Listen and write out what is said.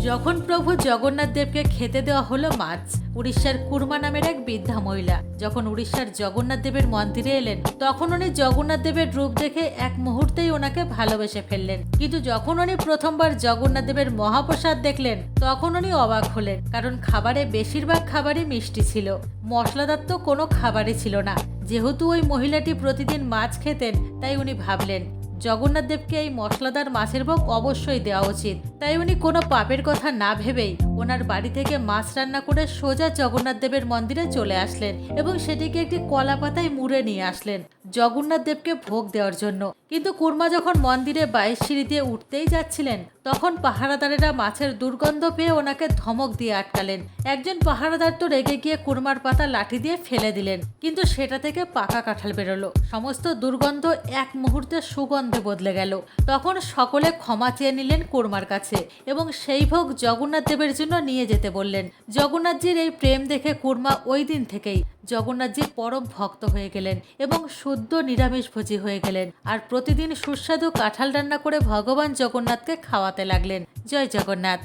যখন প্রভু জগন্নাথ দেবকে খেতে দেওয়া হলো মাছ, উড়িষ্যার কুর্মা নামের এক বৃদ্ধা মহিলা যখন উড়িষ্যার জগন্নাথ দেবের মন্দিরে এলেন, তখন উনি জগন্নাথ দেবের রূপ দেখে এক মুহূর্তেই ওনাকে ভালোবেসে ফেললেন। কিন্তু যখন উনি প্রথমবার জগন্নাথ দেবের মহাপ্রসাদ দেখলেন, তখন উনি অবাক হলেন, কারণ খাবারে বেশিরভাগ খাবারই মিষ্টি ছিল, মশলাদার তো কোনো খাবারই ছিল না। যেহেতু ওই মহিলাটি প্রতিদিন মাছ খেতেন, তাই উনি ভাবলেন জগন্নাথ দেবকে এই মশলাদার মাছের ভোগ অবশ্যই দেওয়া উচিত। তাই উনি কোনো পাপের কথা না ভেবেই ওনার বাড়ি থেকে মাছ রান্না করে সোজা জগন্নাথ দেবের মন্দিরে চলে আসলেন এবং সেটিকে একটি কলা পাতায় মুড়ে নিয়ে আসলেন জগন্নাথ দেবকে ভোগ দেওয়ার জন্য। কিন্তু কুর্মা যখন মন্দিরে 22 সিঁড়ি দিয়ে উঠতেই যাচ্ছিলেন, তখন পাহারাদারেরা মাছের দুর্গন্ধ পেয়ে ওনাকে ধমক দিয়ে আটকালেন। একজন পাহারাদার তো রেগে গিয়ে কুর্মার পাতা লাঠি দিয়ে ফেলে দিলেন, কিন্তু সেটা থেকে পাকা কাঁঠাল বেরোলো। সমস্ত দুর্গন্ধ এক মুহূর্তে সুগন্ধে বদলে গেল। তখন সকলে ক্ষমা চেয়ে নিলেন কুর্মার কাছে এবং সেই ভোগ জগন্নাথ দেবের জন্য নিয়ে যেতে বললেন। জগন্নাথজির এই প্রেম দেখে কুর্মা ওই দিন থেকেই জগন্নাথজির পরম ভক্ত হয়ে গেলেন এবং শুদ্ধ নিরামিষভোজী হয়ে গেলেন, আর প্রতিদিন সুস্বাদু কাঁঠাল রান্না করে ভগবান জগন্নাথকে খাওয়াতে লাগলেন। জয় জগন্নাথ।